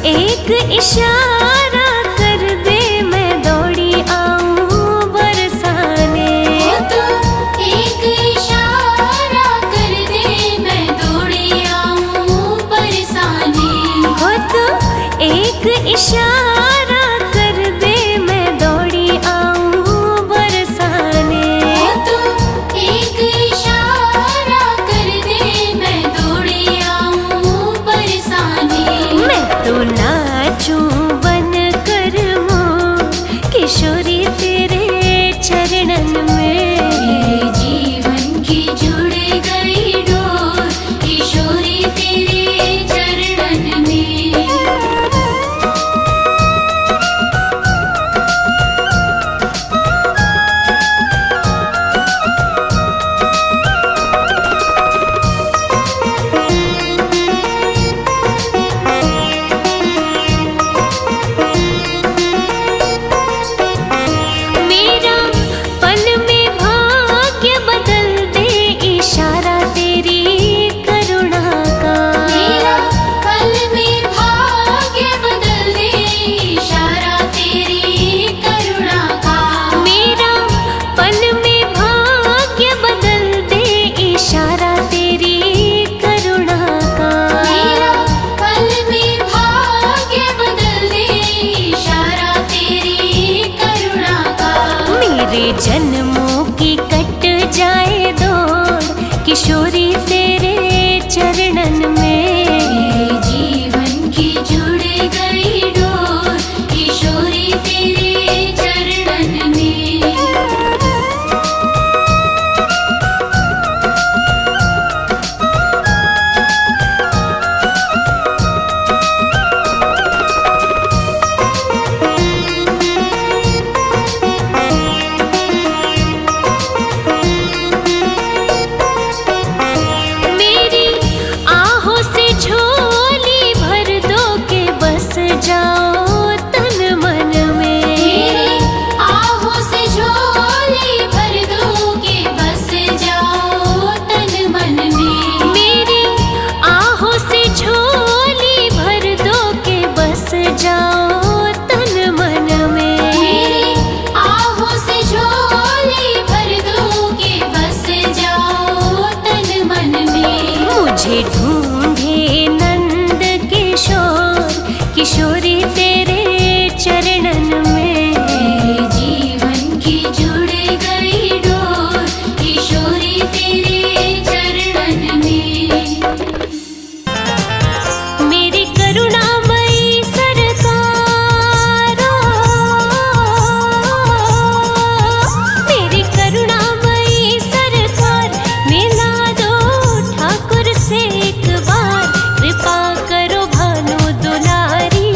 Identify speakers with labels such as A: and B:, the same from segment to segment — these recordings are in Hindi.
A: एक इशारा कर दे मैं दौड़ी आऊं बरसाने।
B: हो तो एक इशारा कर दे मैं दौड़ी आऊं बरसाने।
A: हो तो एक इशारा कर दे मैं दौड़ी आऊं बरसाने।
B: हो तो एक इशारा कर दे मैं दौड़ी आऊं बरसाने।
A: मैं तो नाचूं बन कर मोर किशोरी तेरे चरणन में।
B: मेरे जीवन की जुड़ गई डोर किशोरी तेरे चरणन में।
A: मेरा पल में भाग्य बदल दे इशारा तेरी करुणा का।
B: मेरा पल में भाग्य बदल दे इशारा तेरी करुणा का।
A: मेरा पल में भाग्य बदल दे इशारा तेरी करुणा का।
B: मेरा पल में भाग्य बदल दे इशारा तेरी करुणा का।
A: मेरे जन्मों की कट जाए दौड़ किशोरी तेरे चरणन में।
B: मेरे जीवन की जुड़ गई डोर किशोरी तेरे चरणन में।
A: मेरी आहों से झोली भर दो के बस जाओ तन मन में।
B: मेरी आहों से झोली भर दो के बस जाओ तन मन में।
A: मेरी आहों से झोली भर दो के बस जाओ तन मन में।
B: मेरी आहों से झोली भर दो के बस जाओ तन मन में।
A: मुझे ढूंढे नंद किशोर किशोरी तेरे चरणन में।
B: मेरे जीवन की जुड़ गई डोर किशोरी तेरे चरणन में।
A: मेरी करुणामयी सरकार, मेरी करुणामयी सरकार, मिला दो ठाकुर से एक बार। कृपा करो भानु दुलारी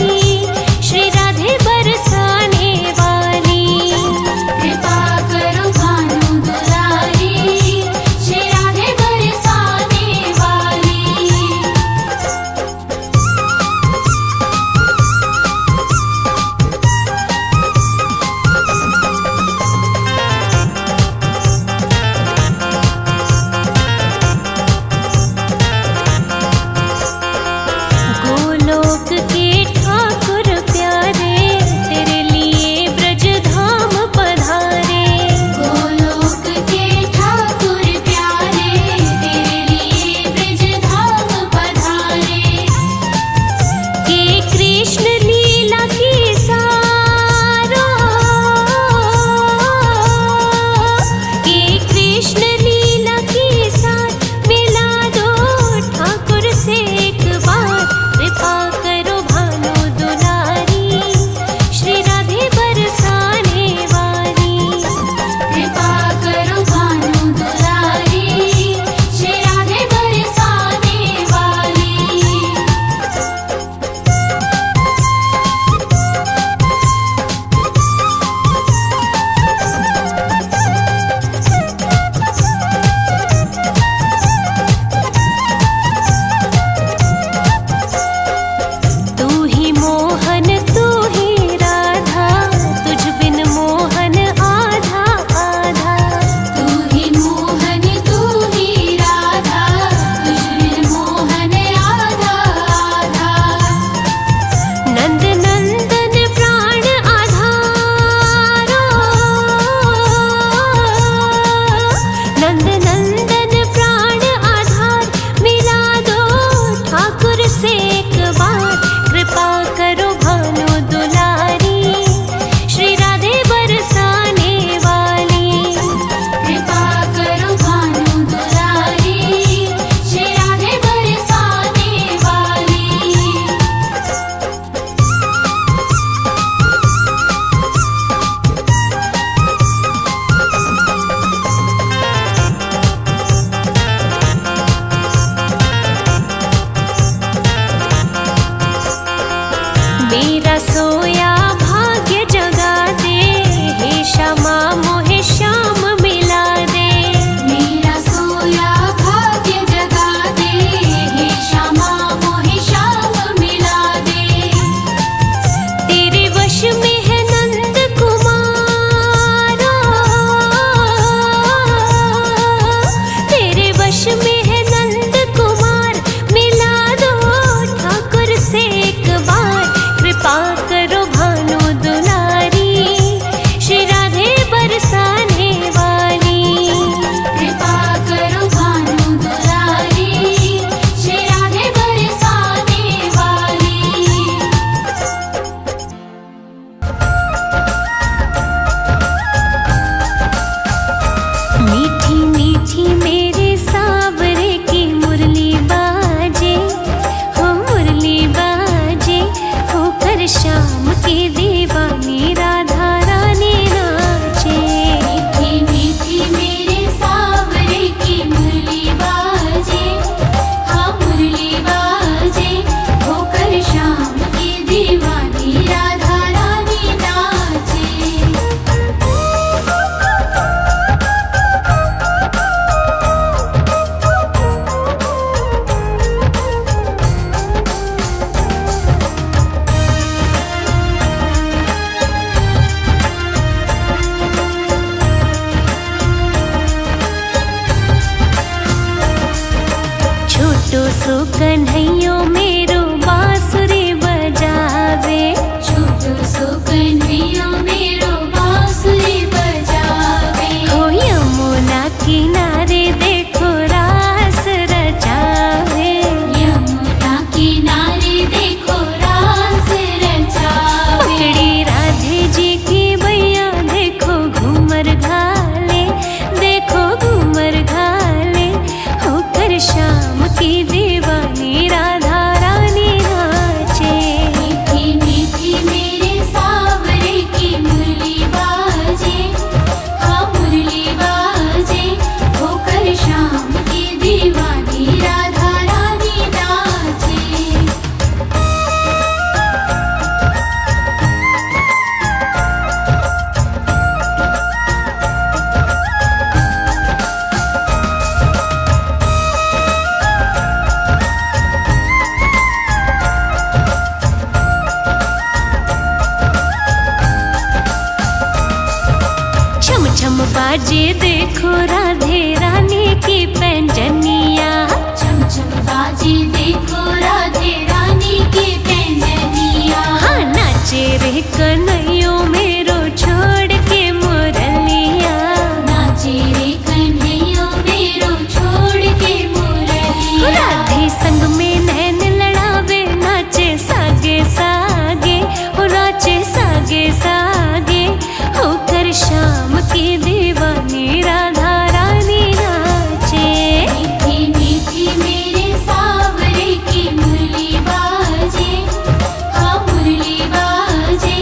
A: मेरा सोया भाग्य जगा दे, हे श्यामा मोहे श्याम मिला दे।
B: मेरा सोया भाग्य जगा दे, हे श्यामा मोहे श्याम मिला दे।
A: तेरे वश में है नंद कुमार, तेरे वश में है नंद कुमार, मिला दो ठाकुर से एक बार। कृपा करो भानु दुलारी, श्री राधे बरसाने वाली।
B: कृपा करो भानु दुलारी, श्री राधे बरसाने वाली।
A: मीठी मीठी मेरे सावरे की मुरली बाजे, हो मुरली बाजे, होकर श्याम की दीवानी राधा रानी नाचे।
B: मीठी मीठी मेरे सावरे की मुरली बाजे, हाँ मुरली बाजे, होकर श्याम की दीवानी राधा रानी नाचे।
A: छोटो सो कन्हैयो मेरो बांसुरी बजावे,
B: छोटो सो कन्हैया मेरो बांसुरी बजावे।
A: हो यमुना किनारे देखो रास रचावे।
B: यमुना किनारे देखो रास रचावे।
A: पकड़ी राधे जी की बैया देखो घूमर घाले, देखो घूमर घाले, होकर श्याम की दीवानी राधा रानी नाचे।
B: मीठी मीठी मेरे सावरे की मुरली बाजे, हाँ मुरली बाजे, होकर श्याम की दीवानी राधा रानी नाचे।
A: छम छम बाजे देखो राधे रानी की पैंजनिया।
B: चम चम बाजे देखो राधे रानी की पैंजनिया।
A: हाँ नाचे रे कन्हैयो मेरो छोड़ के मुरलिया।
B: नाचे रे कन्हैया मेरो छोड़ के मुरलिया।
A: राधे संग में नैन लड़ावे, नाचे सागे सागे, हो नाचे सागे सागे, होकर श्याम की दीवानी राधा रानी नाचे।
B: मीठी मीठी मेरे सावरे की मुरली बाजे, हाँ मुरली बाजे,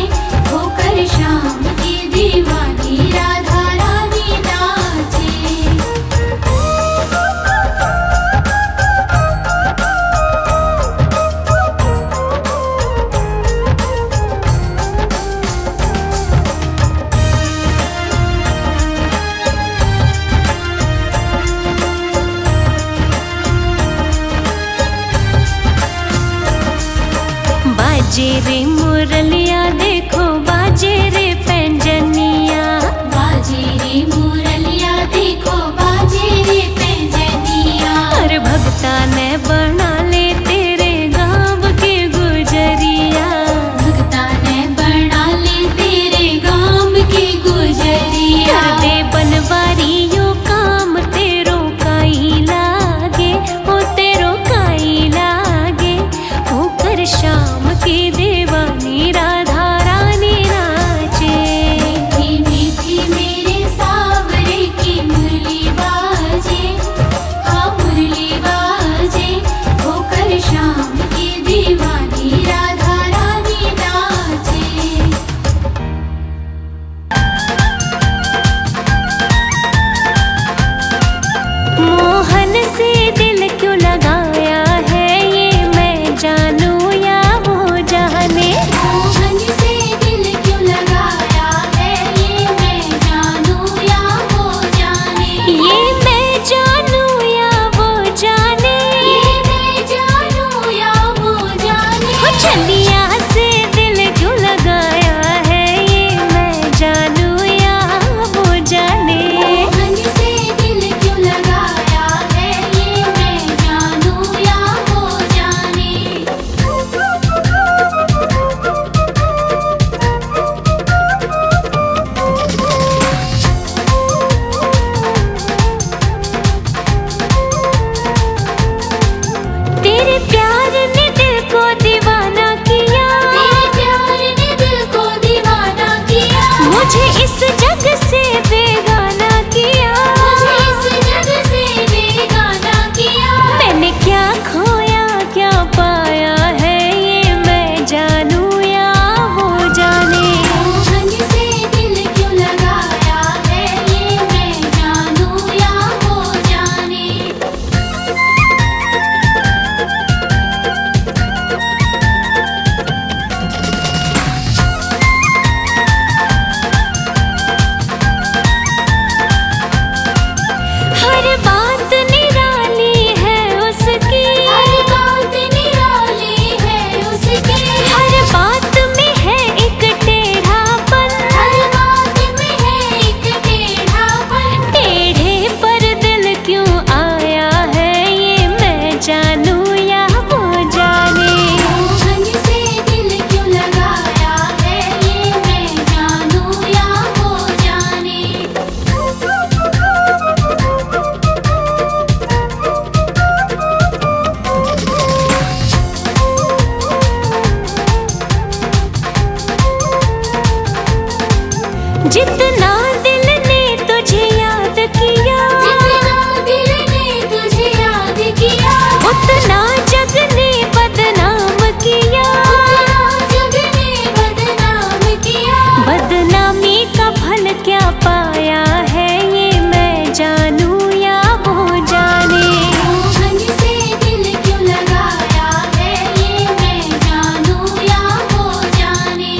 A: जितना दिल ने तुझे याद किया,
B: जितना दिल ने तुझे याद किया,
A: उतना जग ने बदनाम किया।
B: उतना जग ने बदनाम किया।
A: बदनामी का फल क्या पाया है, ये मैं जानूं या वो जाने।
B: मोहन से दिल क्यों लगाया है, ये मैं जानूं या वो जाने।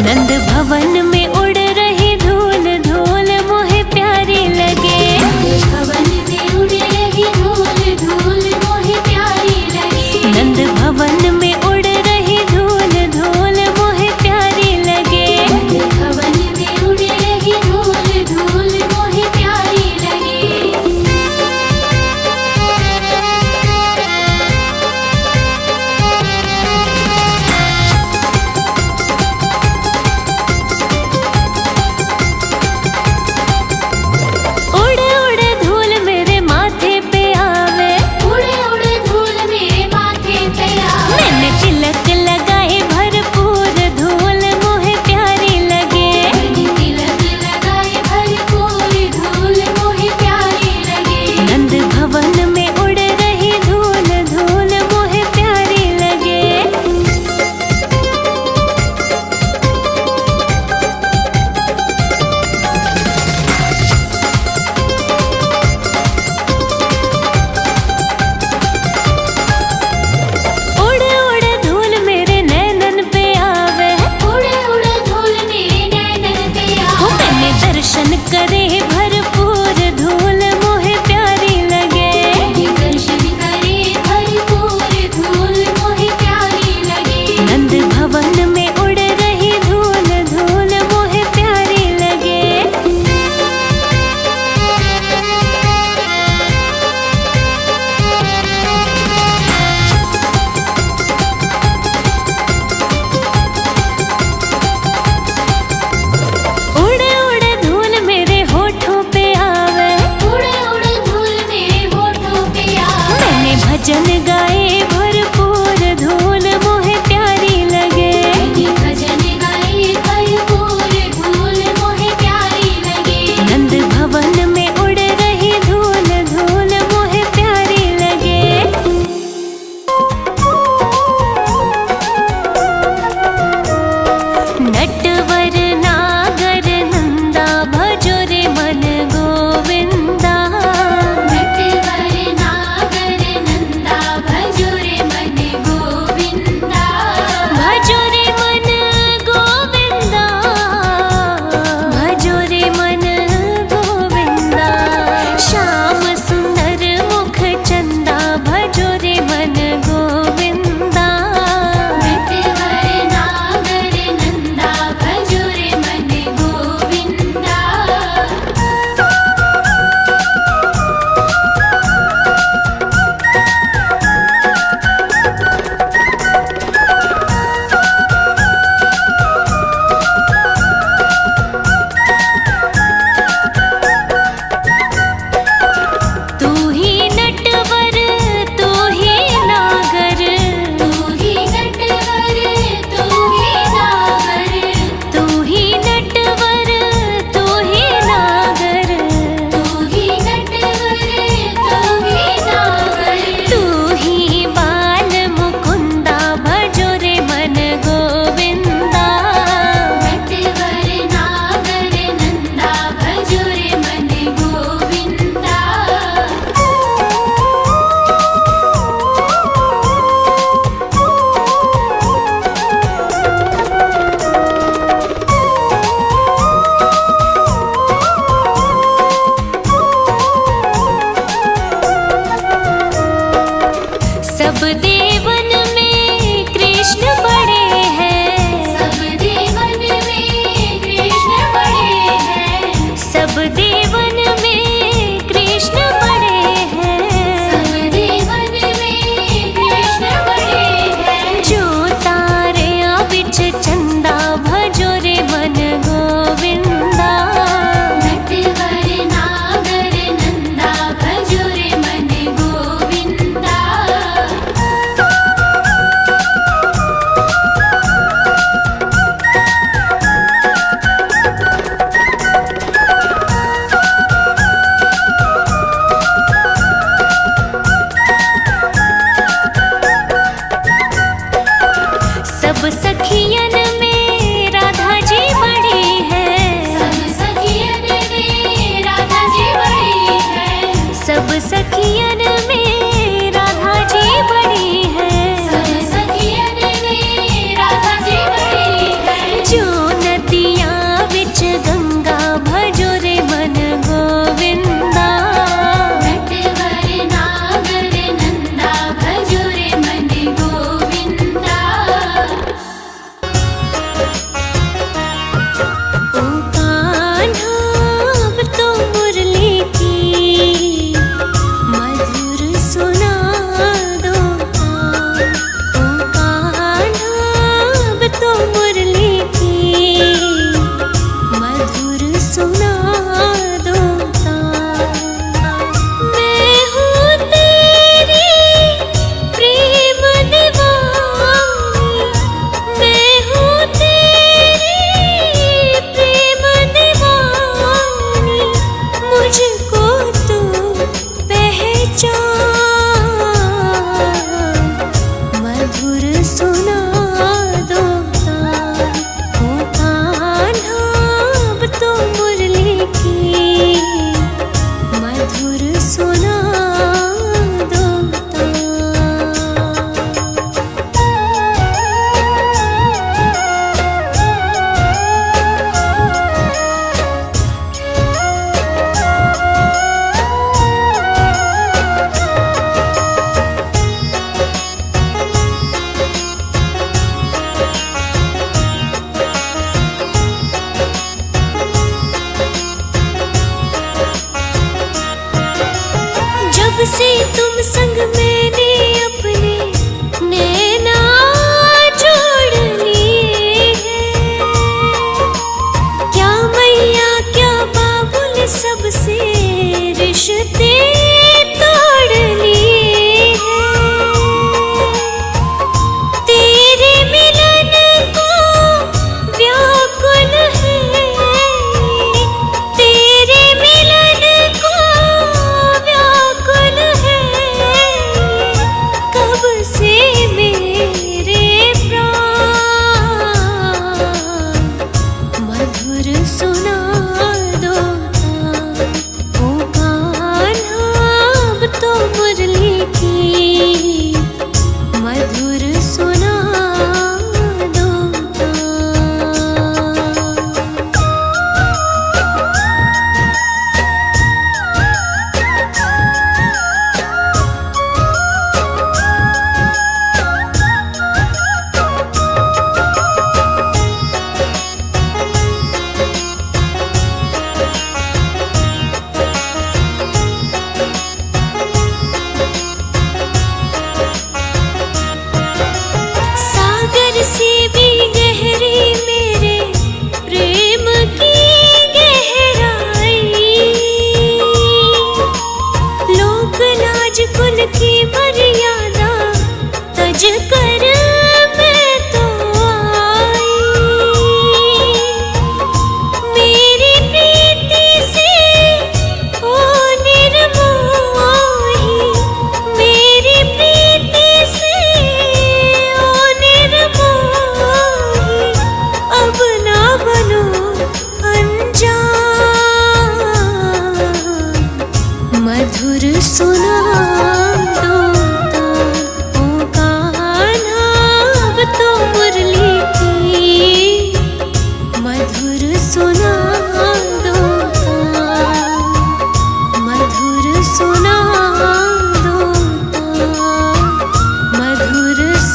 A: नंद भवन में उड़ रही धूल धूल मोहे प्यारी लगे।
B: भवन में उड़ रही धूल धूल मोहे प्यारी लगे।
A: नंद भवन में उड़ रही धूल धूल मोहे प्यारी लगे।
B: भवन में उड़ रही धूल धूल मोहे प्यारी लगे।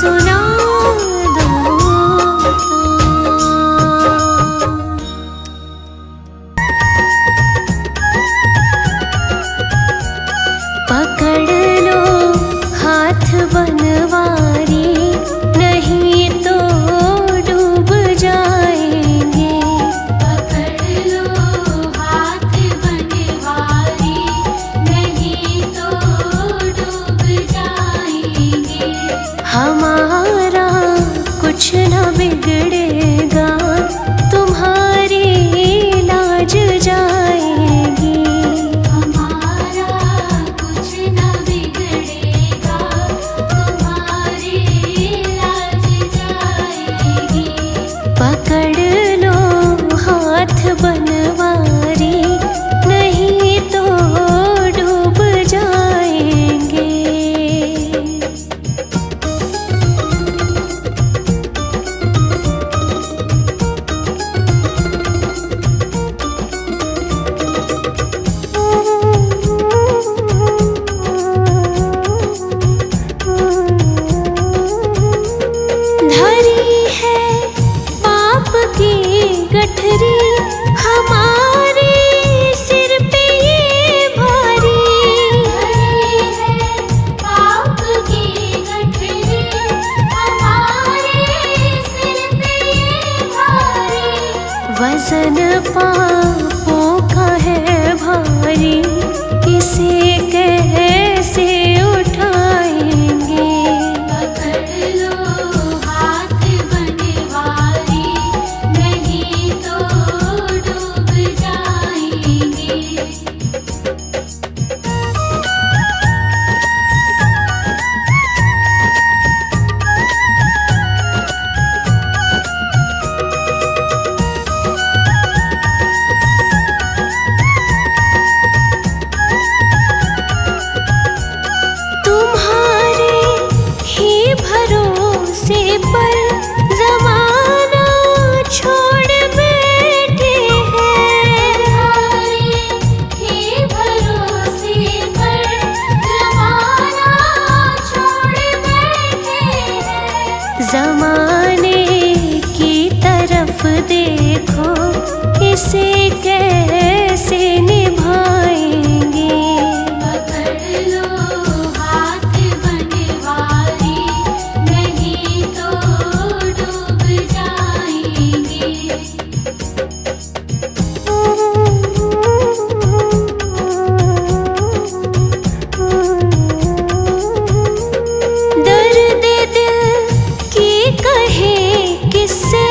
A: सुना दो तो। पकड़ लो हाथ बनवारी, नहीं तो डूब जाएंगे।
B: पकड़ लो हाथ बनवारी, नहीं तो डूब जाएंगे।
A: हमारा कुछ न बिगड़ेगा, तुम्हारी लाज जाएगी।
B: हमारा कुछ न बिगड़ेगा, तुम्हारी लाज जाएगी।
A: पकड़ लो हाथ बनवारी, नहीं तो डूब जाएंगे। धरी है पाप की गठरी, हमारे सिर पे ये भारी।
B: धरी है पाप की गठरी, हमारे सिर पे ये भारी।
A: वजन पापों का है भारी, इसे कैसे उठाएंगे।
B: पकड़ लो हाथ बनवारी, नहीं तो डूब जाएंगे।
A: तुम्हारे ही भरोसे पर ज़माना छोड़ बैठे हैं।
B: तुम्हारे ही भरोसे पर ज़माना छोड़ बैठे हैं।
A: ज़माने की तरफ देखो, इसे कैसे निभाएंगे।
B: पकड़ लो हाथ बनवारी, नहीं तो डूब जाएंगे।
A: दर्द दिल की कहे किससे,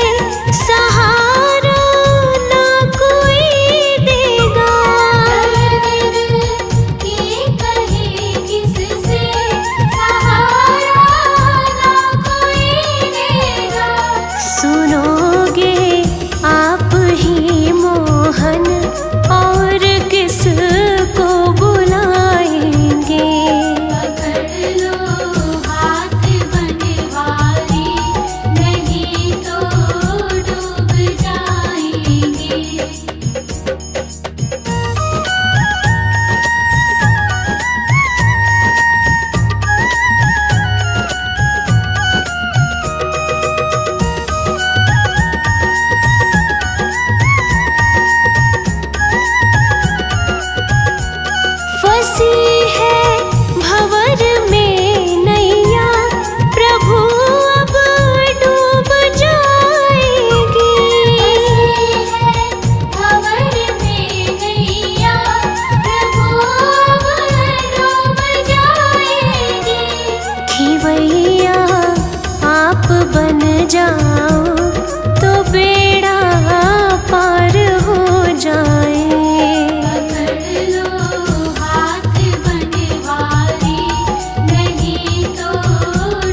A: सहारा ना कोई देगा।
B: दर्द की कहे किससे, सहारा ना कोई देगा।
A: सुनोगे आप ही मोहन, और किसको बुलाएंगे।
B: पकड़ लो हाथ बनवारी, नहीं तो डूब जाएंगे।
A: फंसी है भंवर में नैया, प्रभु अब डूब जाएगी।
B: फंसी है भंवर में नैया, प्रभु अब डूब जाएगी।
A: खिवैया आप बन जाओ, तो बेड़ा पार हो जाए।
B: पकड़ लो हाथ बनवारी, नहीं तो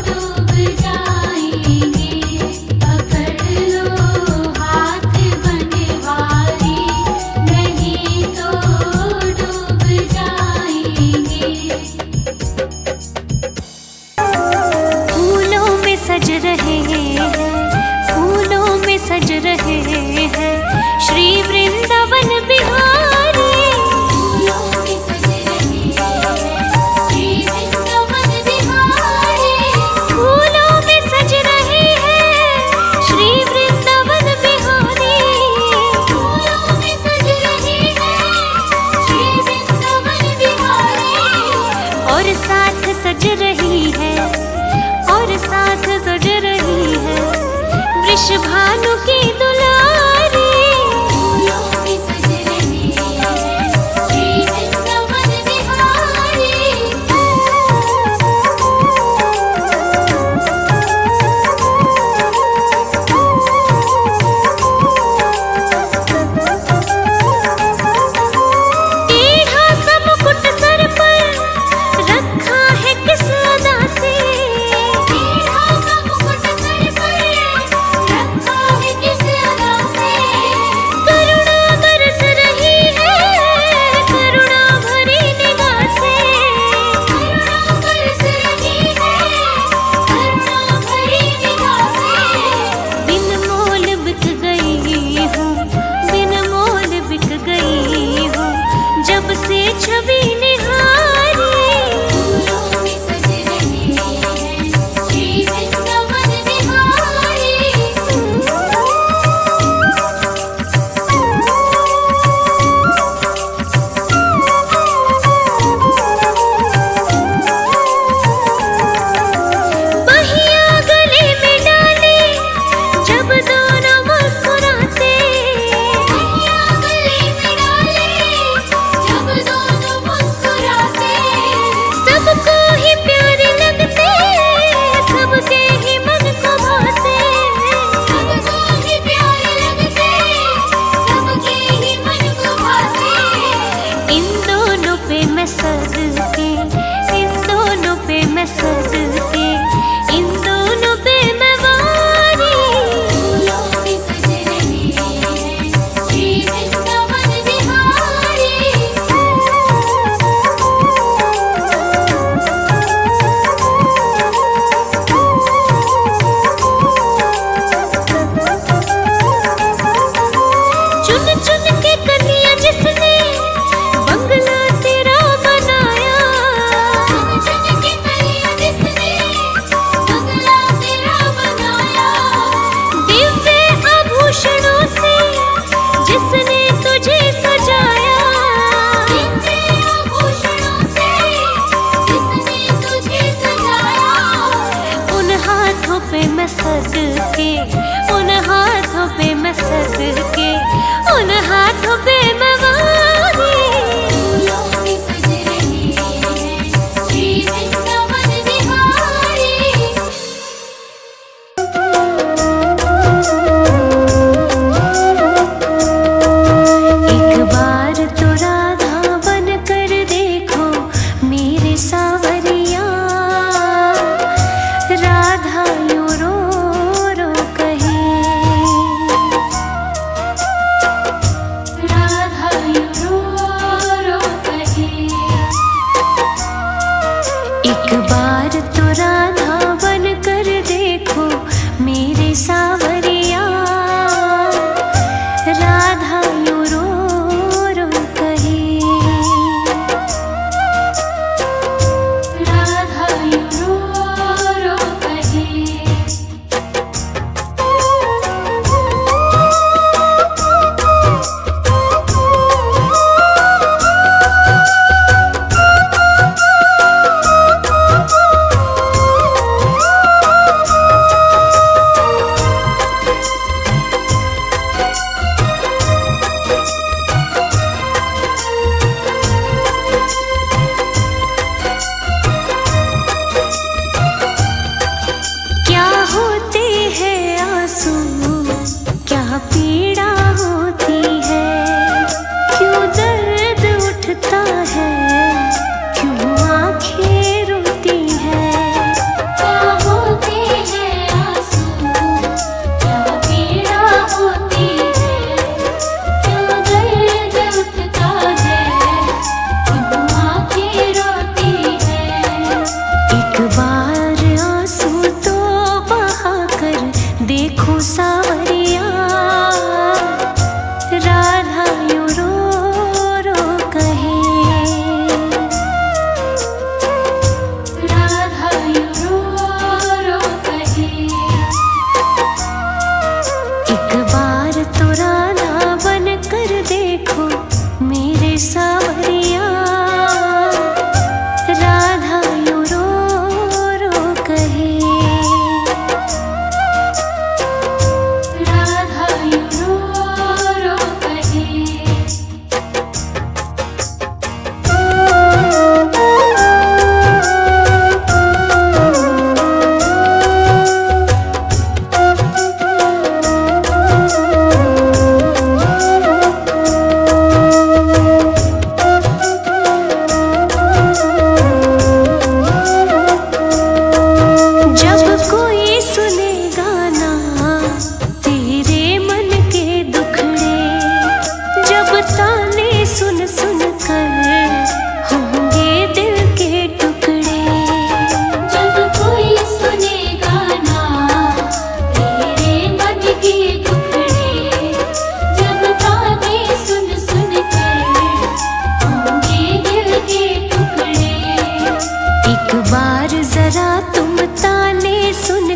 B: डूब जाएंगे। पकड़ लो हाथ बनवारी, नहीं तो डूब जाएंगे।
A: फूलों में सज रहे हैं, फूलों में सज रहे हैं श्री वृंदावन बिहारी।
B: फूलों में सज रहे हैं श्री वृंदावन बिहारी।
A: फूलों में कानों की दुलारी।
B: फूलों में सज रहे हैं श्री वृंदावन बिहारी।
A: टेढ़ा सा मुकुट सर पर रखा है किस अदा से।
B: टेढ़ा सा मुकुट सर पर रखा है किस अदा से।
A: करुणा बरस रही है करुणा भरी निगाह से।
B: करुणा बरस रही है करुणा भरी निगाह से।
A: बिन मोल बिक गई हूँ बिन मोल बिक गई हूँ जब से छवि निहारी।
B: फूलों में सज रहे हैं श्री वृंदावन बिहारी।
A: बहिया गले में डाले जब दोनों मुस्कुराते।
B: मैया गले में डाले जब दोनों मुस्कुराते।
A: सबको ही प्यारे लगते सबके ही मन को भाते।
B: सबको ही प्यारे लगते सबके ही मन को भाते।
A: इन दोनों पे मैं सदके इन दोनों पे मैं सदके इन दोनों पे मैं वारी।
B: फूलों में सज रहे हैं श्री वृंदावन बिहारी।
A: चुन चुन के कन्या जिसने बंगला तेरा बनाया।
B: चुन चुन के कलियां जिसने बंगला तेरा बनाया।
A: दिव्य आभूषणों से जिसने तुझे सजाया।
B: दिव्य आभूषणों से जिसने तुझे सजाया।
A: उन हाथों पे मैं सदके उन हाथों पे मैं सदके उन हाथों पे मैं वारी।
B: फूलों में सज रहे हैं श्री वृंदावन बिहारी।
A: एक बार तो राधा बन कर देखो मेरे सावरिया। राधा यूं रो रो कहे।
B: राधा यूं रो रो कहे।
A: एक बार तो राधा बन कर देखो मेरे सावरिया। राधा यूं रो रो कहे।
B: राधा यूं रो रो कहे।
A: क्या होते हैं आंसू क्या पीड़ा होती है। क्यों दर्द उठता है क्यों आंखें रोती है।
B: क्या होते हैं आंसू क्या पीड़ा होती है। क्यों दर्द उठता है क्यों आंखें रोती है।
A: एक बार आंसू तो बहा कर देखो सावरिया। राधा यूं रो रो कहे।
B: राधा यूं रो रो कहे।
A: एक बार तो राधा बन कर देखो मेरे सावरिया। राधा यूं रो रो कहे। कोई सुनेगा ना तेरे मन के दुखड़े, जब ताने सुन सुन कर होंगे दिल के टुकड़े।
B: जब कोई सुनेगा ना तेरे मन के दुखड़े, जब ताने सुन सुन कर होंगे दिल के टुकड़े।
A: एक बार जरा तुम ताने सुन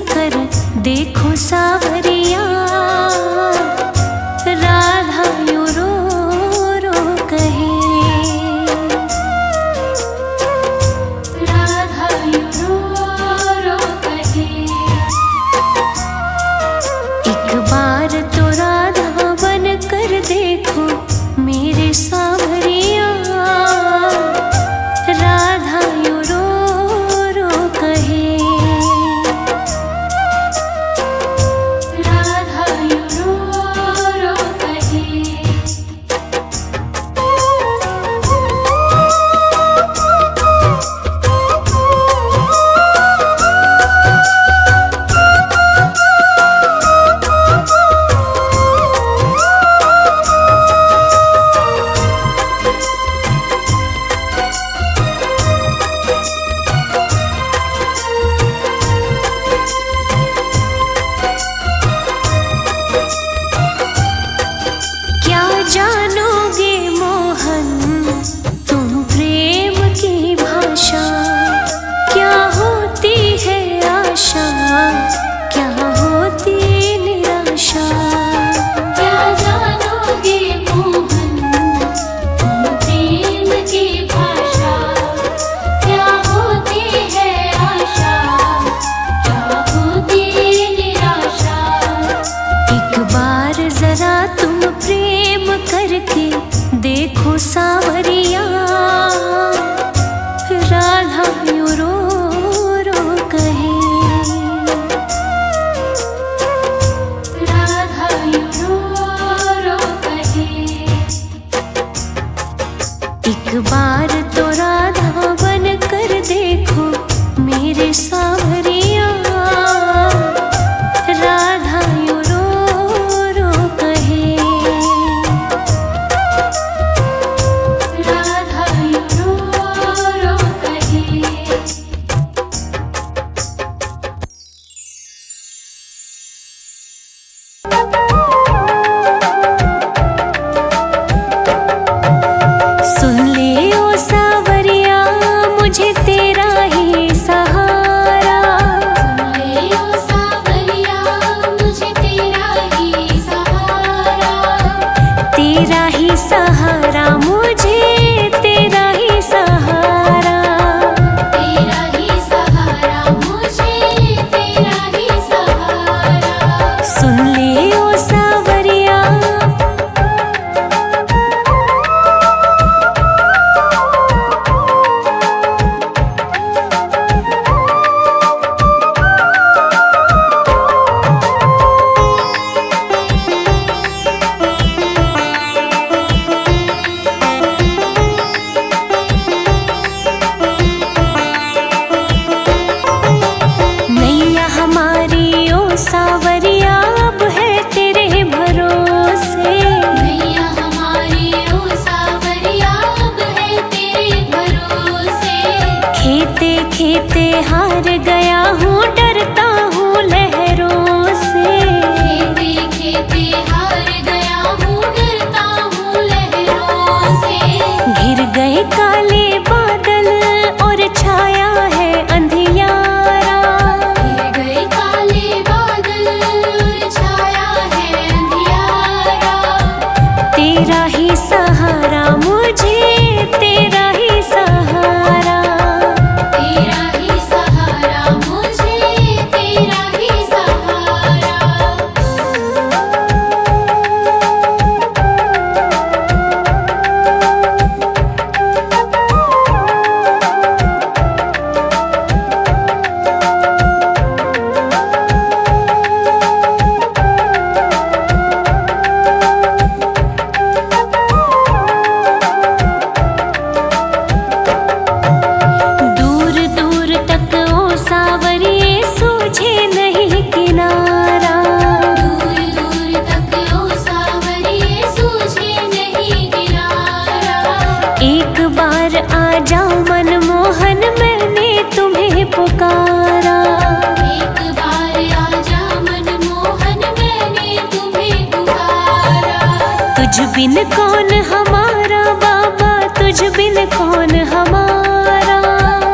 A: तुझ बिन कौन हमारा बाबा, तुझ बिन कौन हमारा,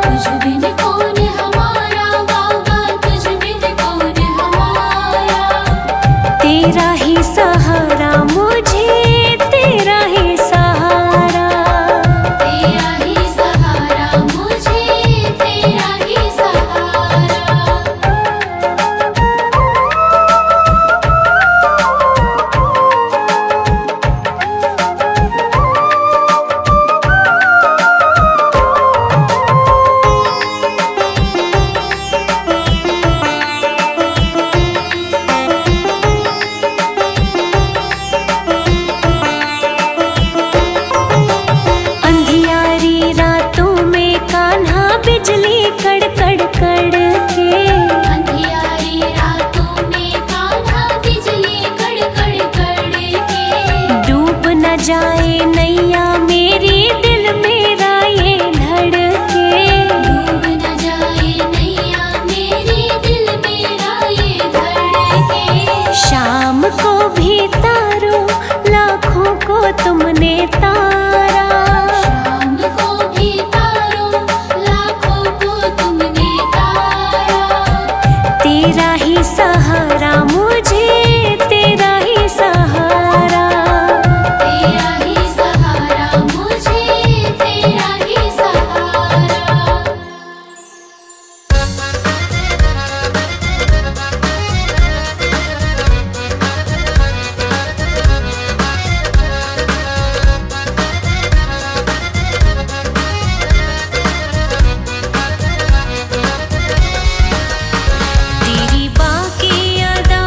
B: तुझ बिन कौन हमारा बाबा, तुझ बिन कौन हमारा।
A: तेरा ही सहारा मुझे, तेरा ही सहारा,
B: तेरा ही सहारा मुझे, तेरा ही सहारा।
A: अंधियारी रातों में कान्हा बिजली कड़कड़ कड़के,
B: अंधियारी रातों में कान्हा बिजली कड़कड़ कड़के।
A: डूब न जाए नैया मेरी, दिल मेरा ये धड़के।
B: डूब न जाए नैया मेरी, दिल मेरा ये धड़के।
A: शाम को भी तारो, लाखों को तुमने तारा,
B: शाम को भी तारो, लाखों को तुमने तारा।
A: तेरा ही सहारा मुझे, तेरा ही सहारा,
B: तेरा ही सहारा मुझे, तेरा ही सहारा।
A: तेरी बाकी अदा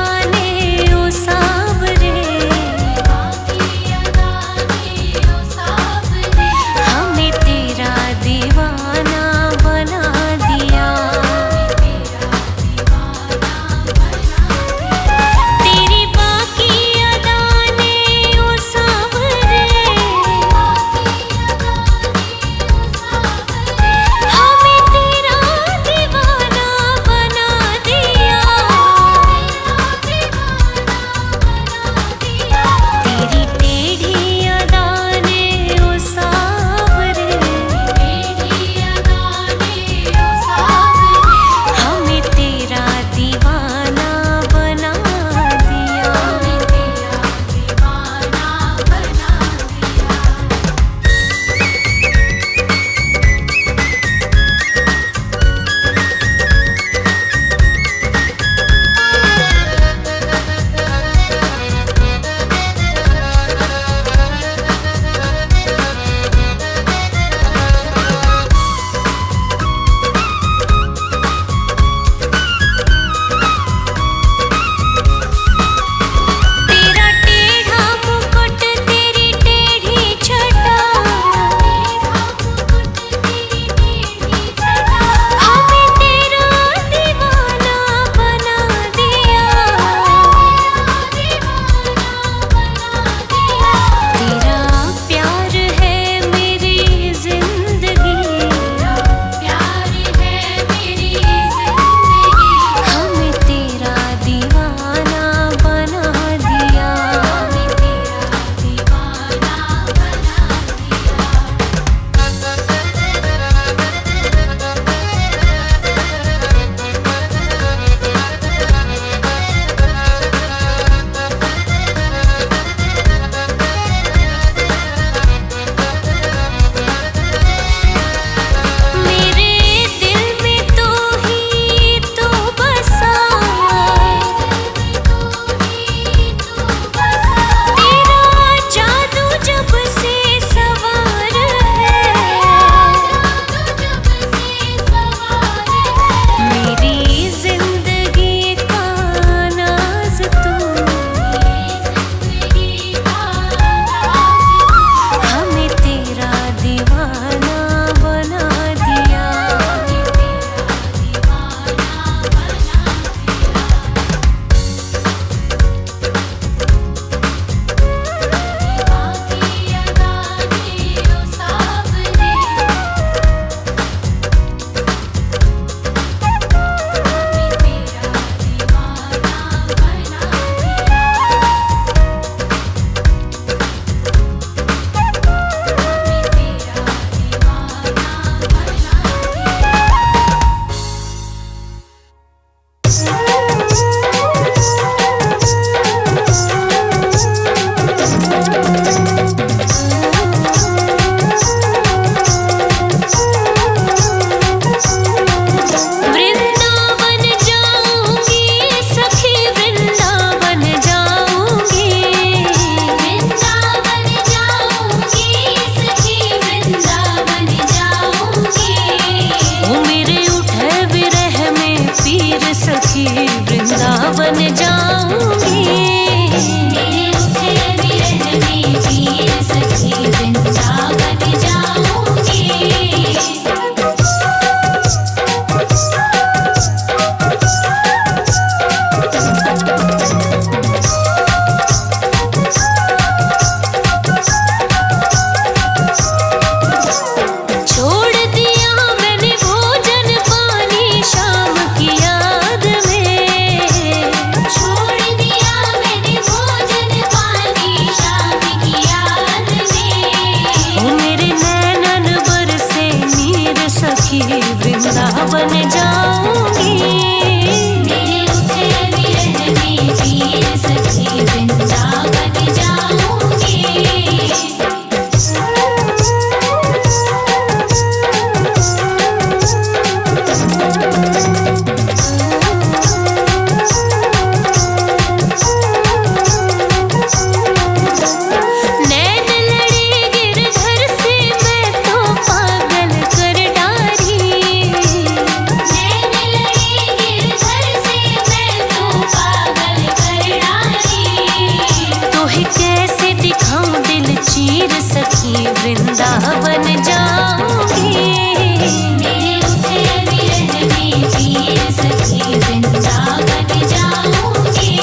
A: वृंदावन जाऊंगी।
B: मेरे उठे विरह में वीर सखी वृंदावन जाऊंगी।
A: वृंदावन जाऊंगी।
B: मेरे उठे विरह में वीर सखी वृंदावन जाऊंगी।
A: वृंदावन जाऊंगी।
B: मेरे उठे विरह में वीर सखी वृंदावन जाऊंगी।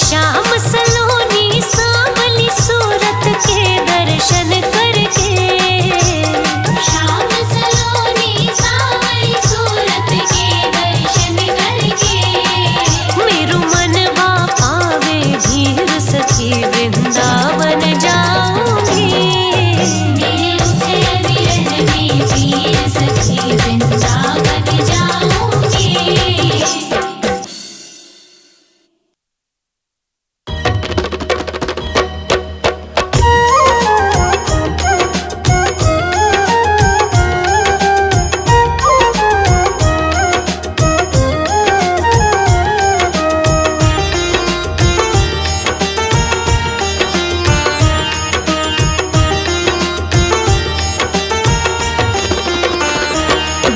A: श्याम सलोनी सांवली सूरत के दर्शन
B: श्याम सलोनी सांवली सूरत के दर्शन करके
A: मेरू मनवा पावे धीर सखी वृंदावन जाऊंगी।
B: मेरे उठे विरह में वीर सखी वृंदावन जाऊंगी।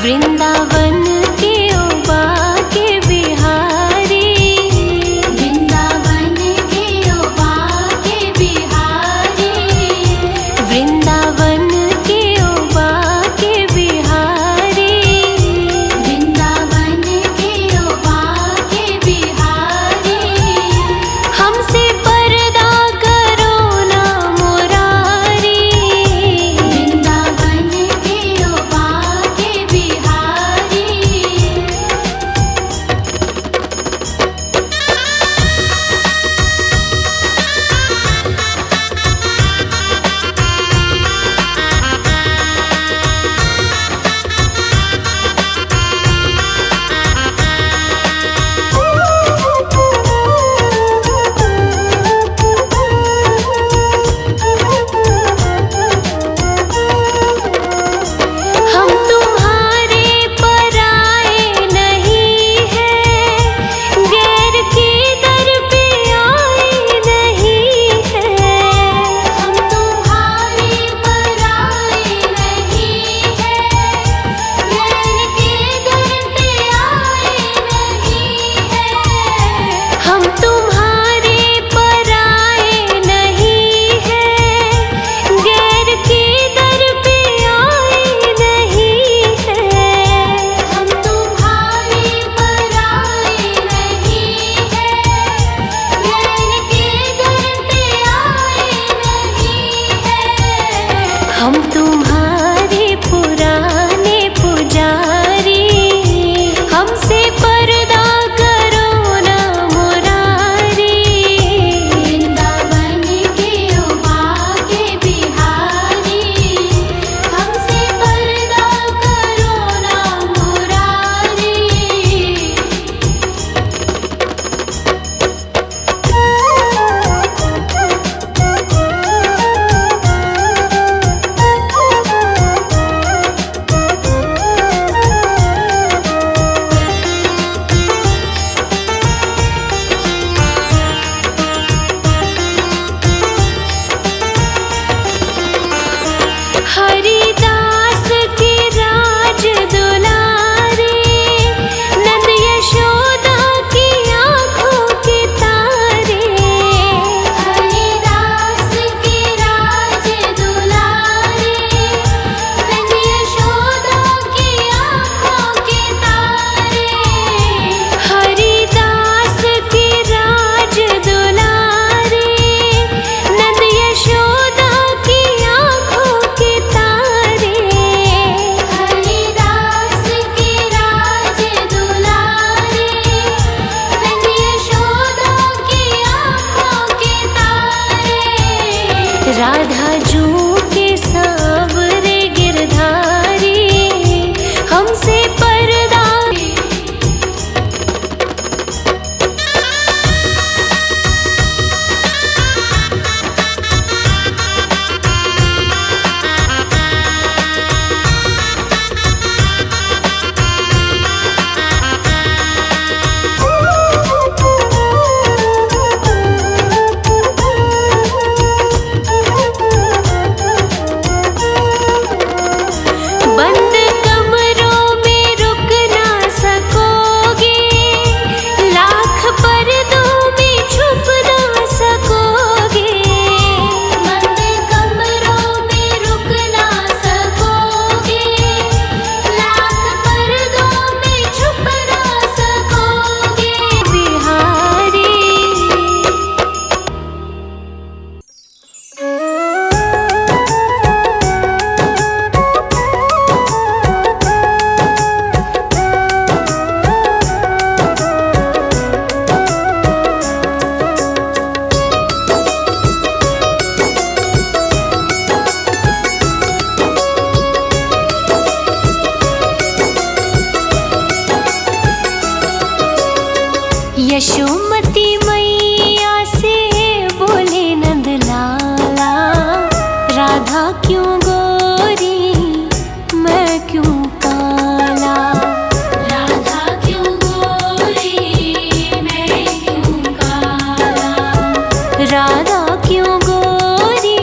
A: वृंदावन के ओबा के बिहारी,
B: वृंदावन के ओबा के बिहारी,
A: वृंदावन के ओबा के बिहारी,
B: वृंदावन के ओबा के बिहारी।
A: हमसे पर्दा करो ना मुरारी,
B: वृंदावन के ओबा के बिहारी,
A: यशोमती मैया से बोले नंद लाला, राधा क्यों गोरी मैं क्यों काला।
B: राधा क्यों गोरी मैं क्यों काला।
A: राधा क्यों गोरी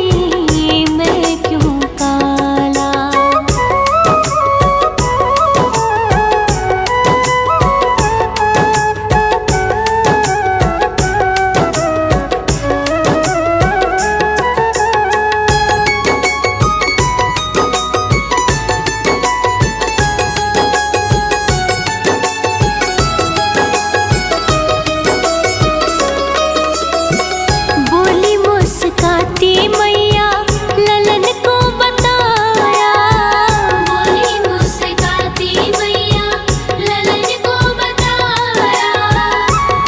A: मैं क्यों काला। बोली मुस्काती मैया ललन को बताया।
B: बोली मुस्काती मैया ललन को बताया।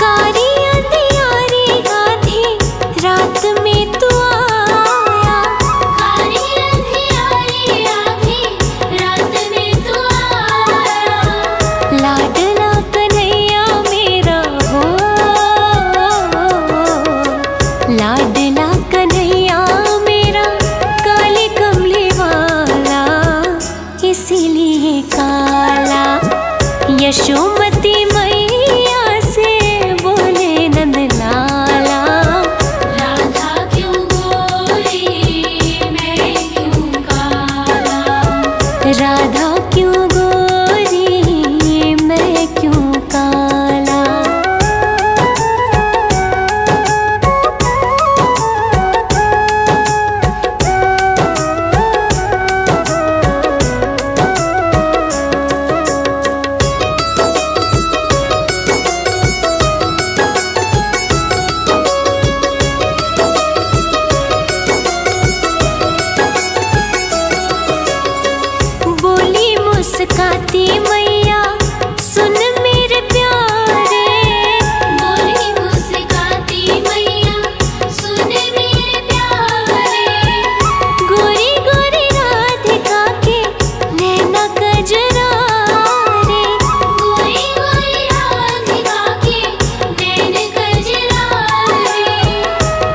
A: कारी अंधियारी आधी रात में तू आया।
B: कारी अंधियारी आधी रात में तू आया।
A: लाडला कन्हैया मेरा हो, लाडला कन्हैया मेरा काले कमले वाला, इसीलिए काला। यशोमती मैया से बोले नंद लाला,
B: राधा क्यों गोरी मैं क्यों काला।
A: राधा क्यों गोरी मैं क्यों काला। बोली मुस्काती मैया सुन मेरे प्यारे।
B: बोली मुस्काती मैया सुन मेरे प्यारे।
A: गोरी गोरी राधिका के नैना कजरा रे।
B: गोरी गोरी राधिका के नैन कजरारे।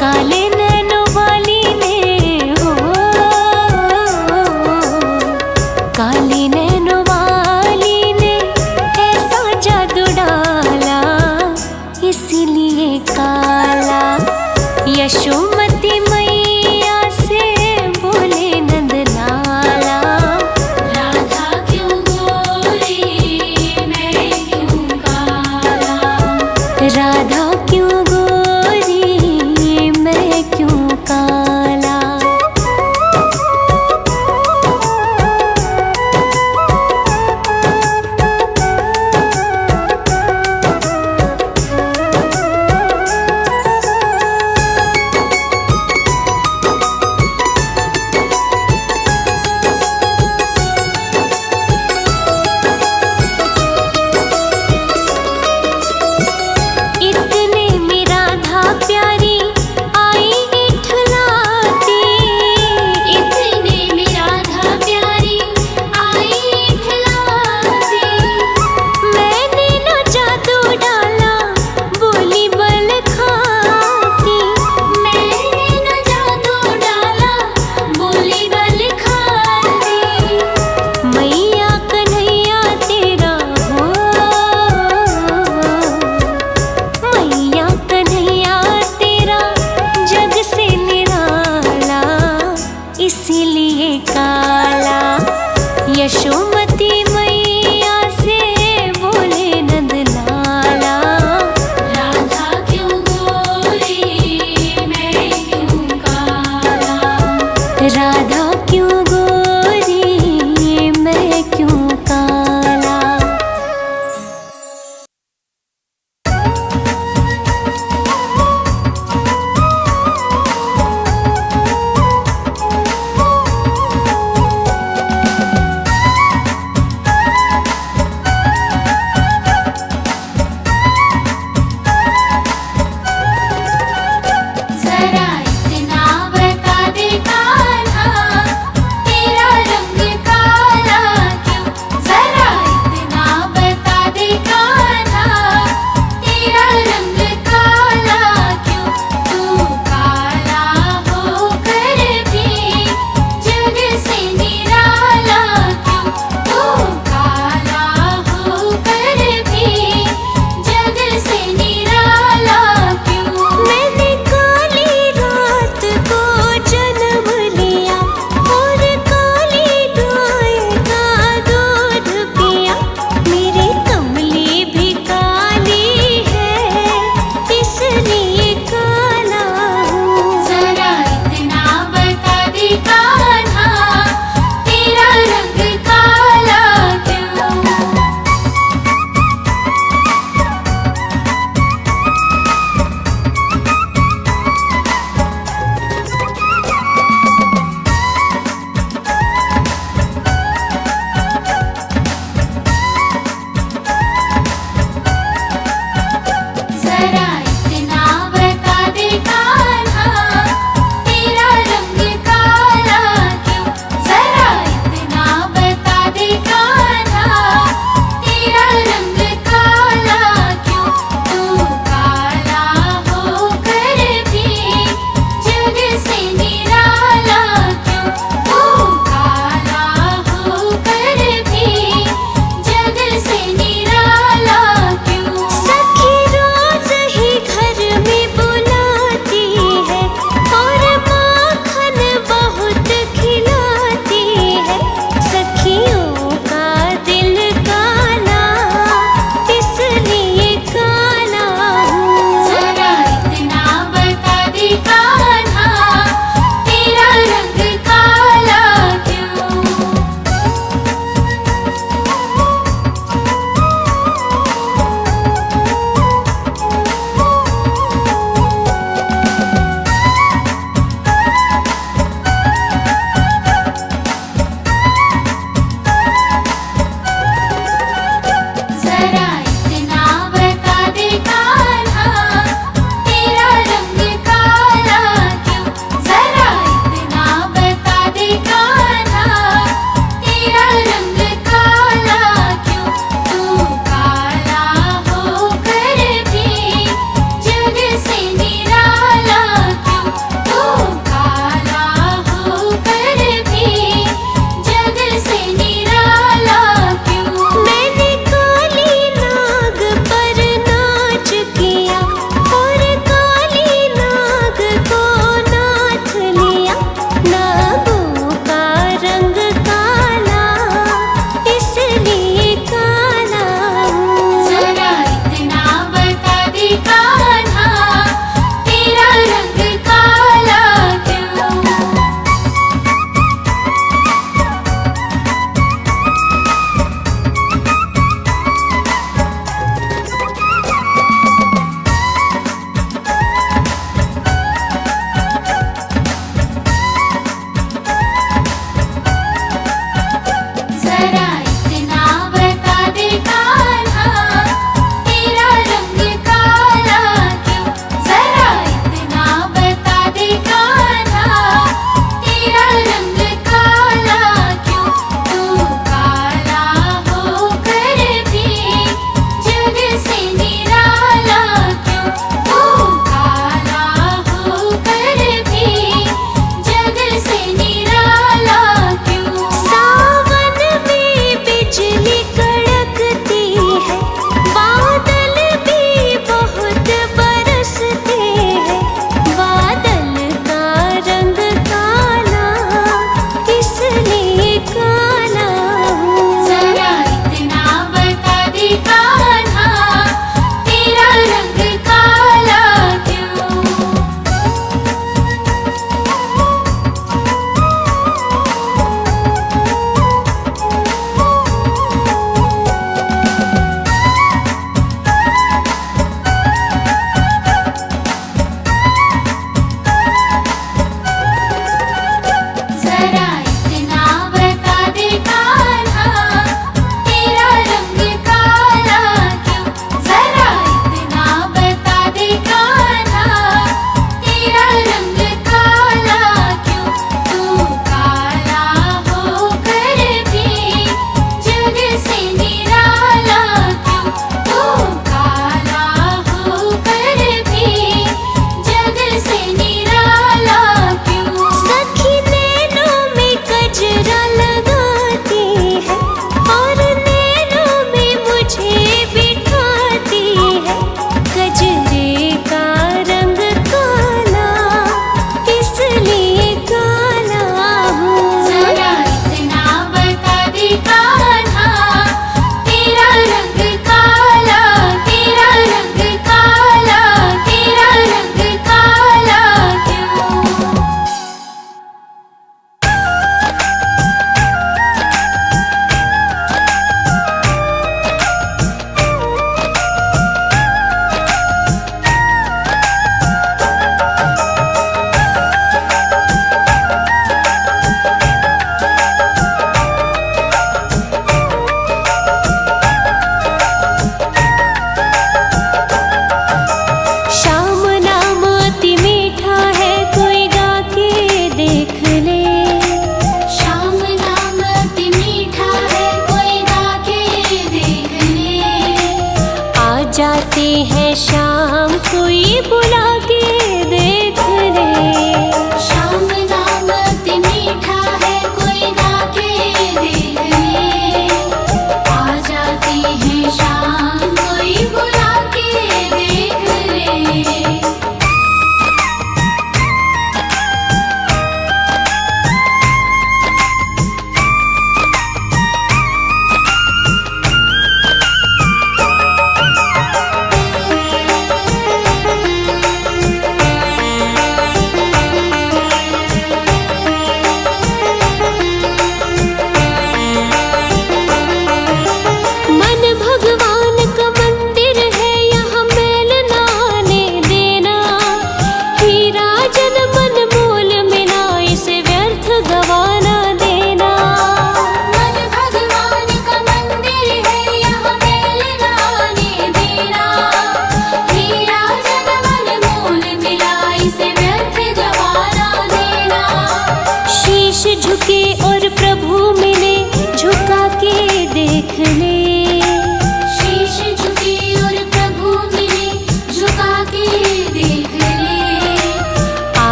A: काले नैनों वाली ने हो, काली नैनों वाली ने ऐसा जादू डाला, इसीलिए काला। यशोमती मैया से बोले नंद लाला,
B: राधा क्यों गोरी मैं क्यों काला।
A: राधा क्यों गोरी मैं क्यों काला। इतने में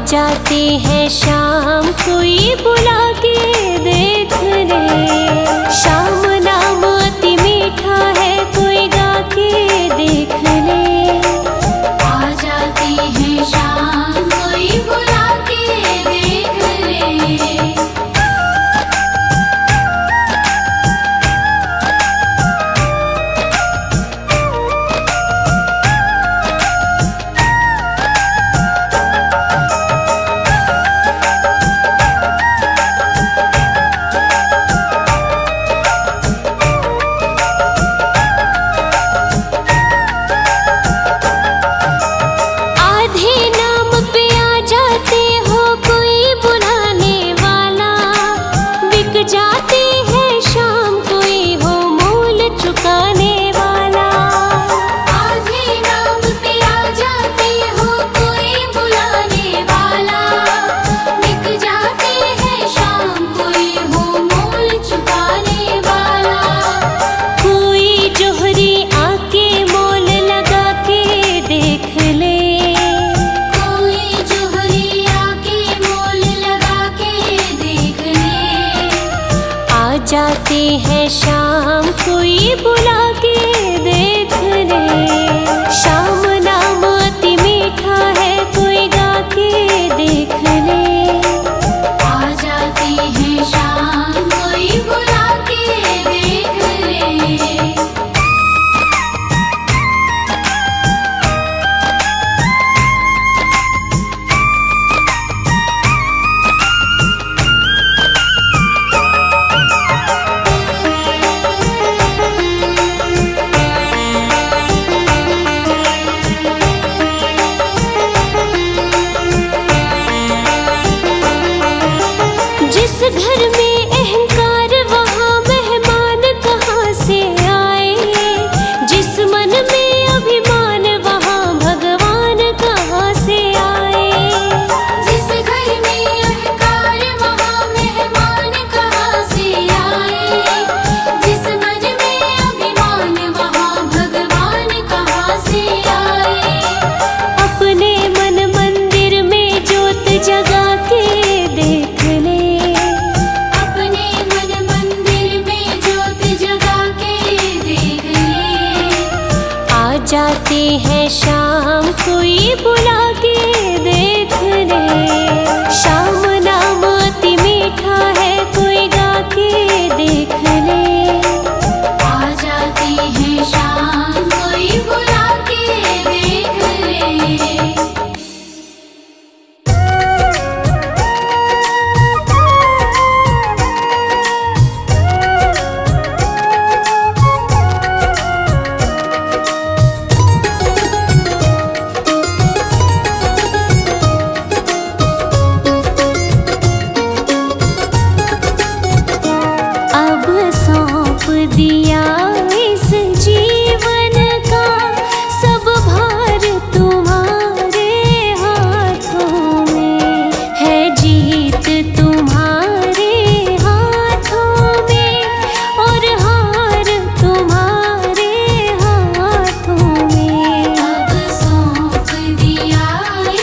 A: जाती है शाम कोई बुला के देख ले। शाम नाम अति मीठा है कोई गा के देख ले।
B: आ जाती है शाम कोई बुला के देख ले।
A: जाती है शाम कोई बुला के देख ले। शाम नाम अति मीठा है कोई गा के देख ले।
B: आ जाती है शाम कोई बुला के देख ले।
A: घर में अहंकार वहाँ मेहमान कहाँ से आए। जिस मन में अभिमान वहाँ भगवान कहाँ से आए।
B: जिस घर में अहंकार वहाँ मेहमान कहाँ से आए। जिस मन में अभिमान वहाँ भगवान कहाँ से आए।
A: अपने मन मंदिर में ज्योत जगा के देख ले। जाती है शाम कोई बुला के देख ले। शाम नाम अति मीठा है कोई गा के देख ले।
B: आ जाती है शाम कोई बुला के देख ले।
A: दिया इस जीवन का सब भार तुम्हारे हाथों में है। जीत तुम्हारे हाथों में और हार तुम्हारे हाथों में।
B: अब सौंप दिया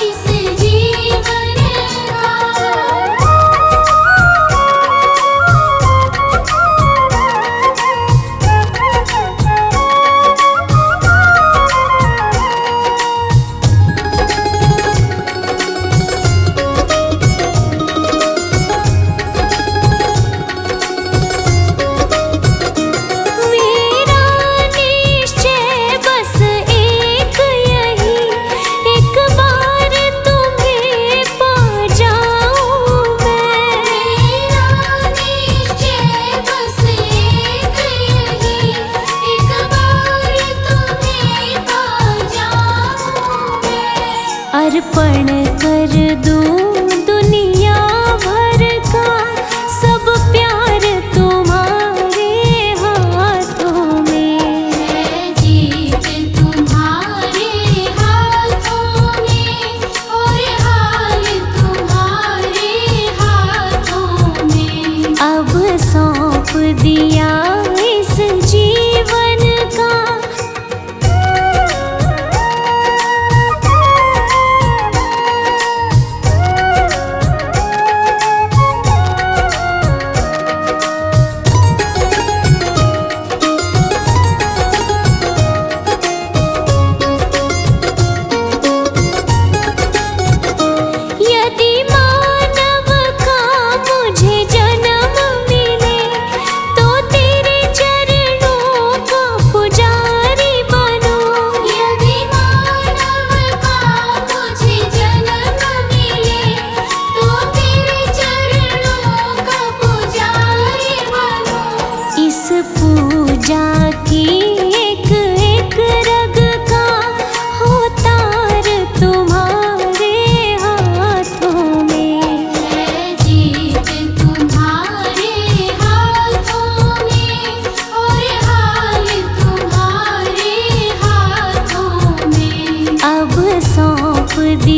B: इस जीवन का।
A: अर्पण कर दूं दुनिया भर का सब प्यार तुम्हारे हाथों में
B: है। जीत तुम्हारे हाथों में और हार तुम्हारे हाथों में।
A: अब सौंप दिया इस जीवन का।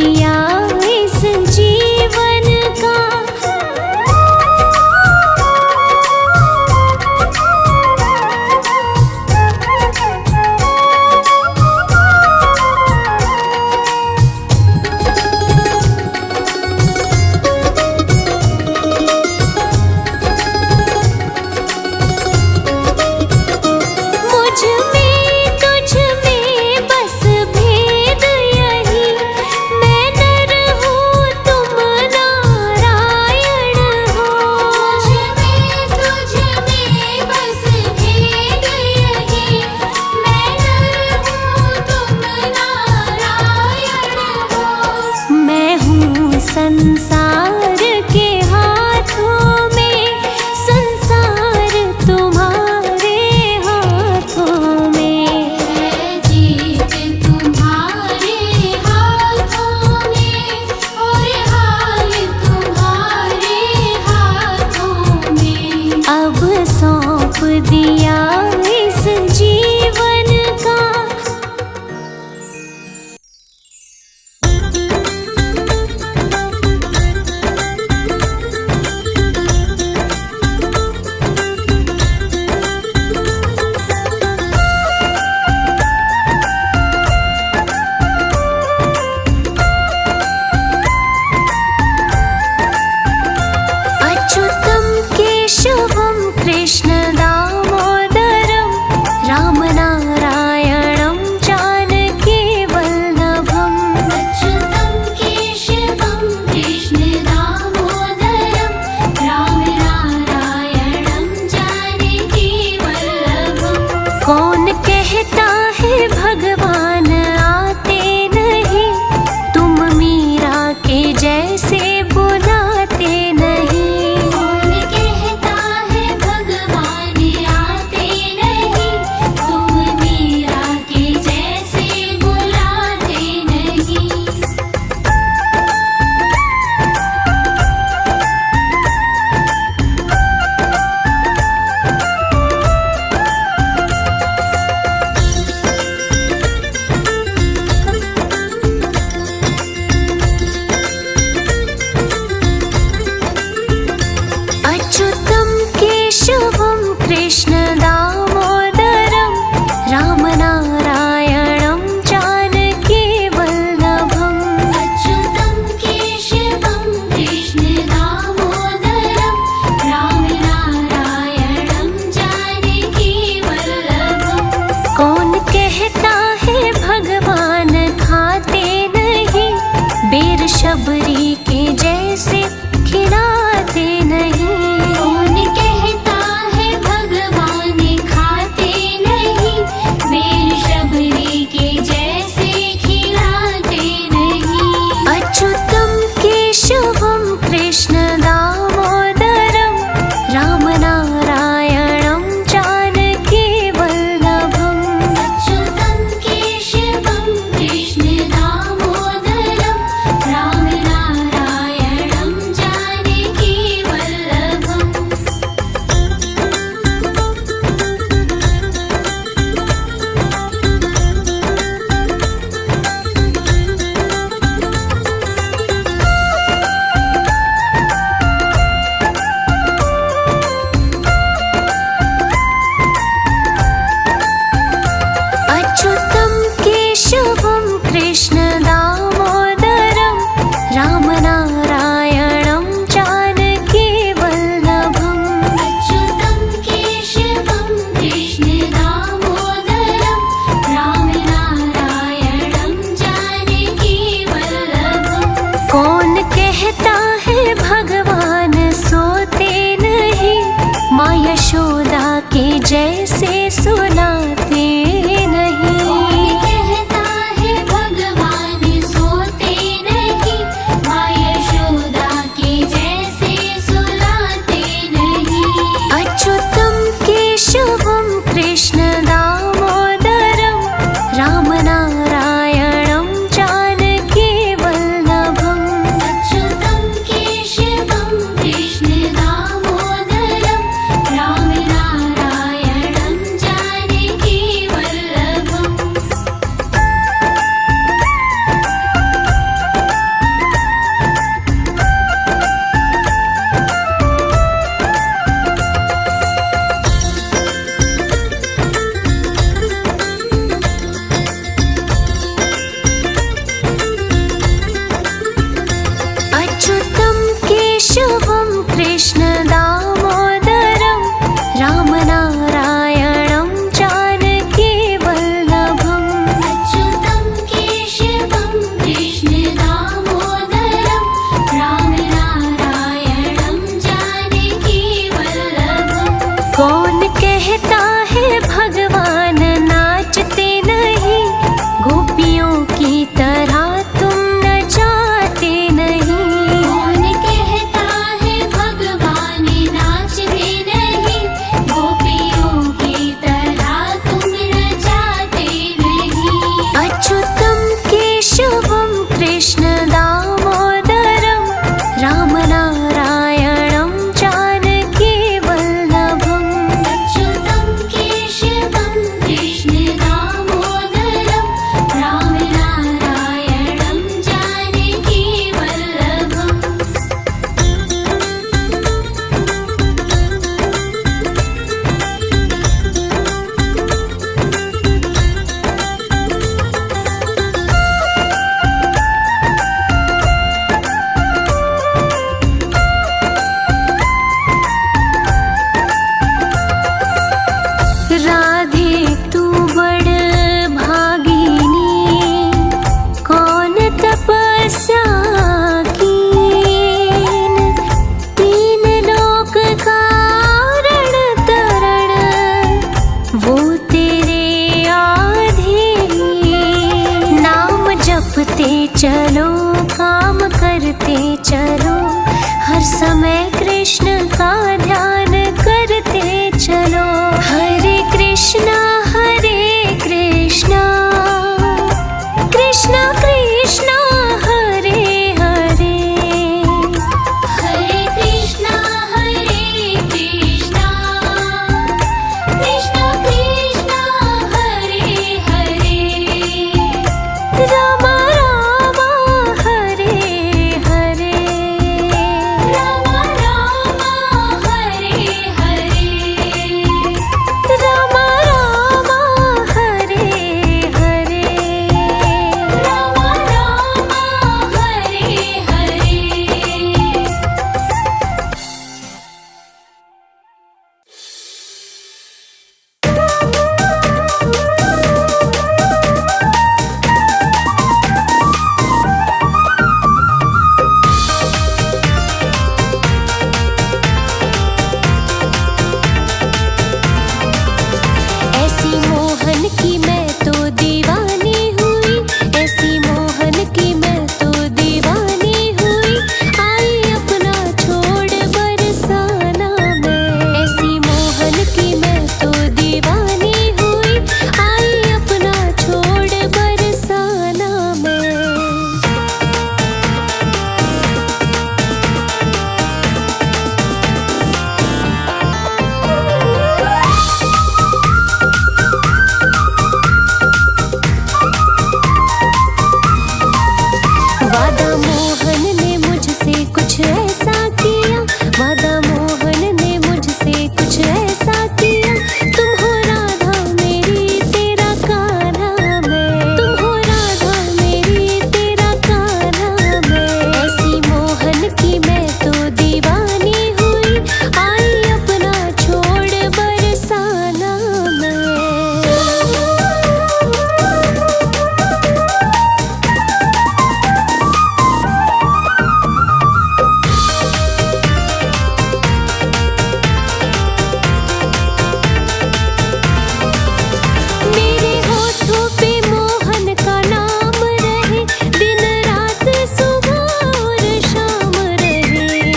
A: दिया इस जीवन का। मुझ में तुझ में बस भेद यही, मैं नर हूँ तुम नारायण हो।
B: मुझ में तुझ में बस भेद यही, मैं नर हूँ तुम नारायण हो।
A: मैं हूँ संसार के हाथों में, संसार तुम्हारे हाथों में।
B: है जीत तुम्हारे हाथों में और हाल तुम्हारे हाथों में।
A: अब सौंप दिया इस जीवन का। अच्युतं केशवं कृष्ण दामोदरं, राम नारायणं जानकी वल्लभम्।
B: अच्युतं केशवं कृष्ण दामोदरं, राम नारायणं जानकी वल्लभम्।
A: कौन कहता है भगवान आते नहीं, तुम मीरा के जैसे बुलाते नहीं।
B: कौन कहता है भगवान आते नहीं, तुम मीरा के जैसे बुलाते नहीं।
A: अच्युतं केशवं कृष्ण दामोदरं, राम नारायणं जानकी वल्लभम्।
B: अच्युतं केशवं कृष्ण दामोदरं, राम नारायणं जानकी वल्लभम्।
A: कौन कहता है भगवान खाते नहीं, बेर शबरी के जैसे खिलाते नहीं।
B: कौन कहता है भगवान खाते नहीं, बेर शबरी के जैसे खिलाते नहीं।
A: अच्युतं केशवं कृष्ण दामोदरं, राम नारायणं जानकी वल्लभम्।
B: अच्युतं केशवं कृष्ण दामोदरं, राम नारायणं जानकी वल्लभम्।
A: अच्युतं केशवं कृष्ण दामोदरं, राम नारायणं जानकी वल्लभम्।
B: अच्युतं केशवं कृष्ण दामोदरं, राम नारायणं जानकी वल्लभम्।
A: कौन कहता है भगवान सोते नहीं, माँ यशोदा के जैसे सुलाते नहीं।
B: कौन कहता है भगवान सोते नहीं, माँ यशोदा के जैसे सुलाते नहीं।
A: अच्युतं केशवं कृष्ण दामोदरं, राम नारायणं जानकी वल्लभम्।
B: अच्युतं केशवं कृष्ण दामोदरं, राम नारायणं
A: दामोदरं रामनारायणं जानकी वल्लभम्
B: अच्युतं केशवं कृष्ण दामोदरं रामनारायणं जानकी वल्लभम्
A: राधे तू बड़ भागिनी कौन तपस्या कीन तीन लोक कारण तरण वो तेरे आधीन नाम जपते चलो काम करते चलो हर समय कृष्ण का ध्यान करते चलो हरे कृष्णा कृष्णा कृष्णा हरे हरे
B: हरे कृष्णा कृष्णा कृष्णा हरे हरे
A: राम राम हरे हरे
B: राम राम हरे हरे
A: राम राम हरे हरे
B: राम राम हरे हरे
A: ऐसी मोहन की मैं तो दीवानी हुई ऐसी मोहन की मैं तो दीवानी हुई आई अपना छोड़ बरसाना मैं ऐसी मोहन की मैं तो दीवानी हुई आई अपना छोड़ बरसाना मैं वादा मोहन ने मुझसे कुछ ऐसा किया वादा मोहन ने मुझसे कुछ ऐसा किया तुम हो राधा मेरी तेरा कान्हा मैं तुम हो राधा मेरी तेरा कान्हा मैं ऐसी मोहन की मैं तो दीवानी हुई आई अपना छोड़ बरसाना मैं मेरे होठों पे मोहन का नाम रहे दिन रात सुबह और शाम रहे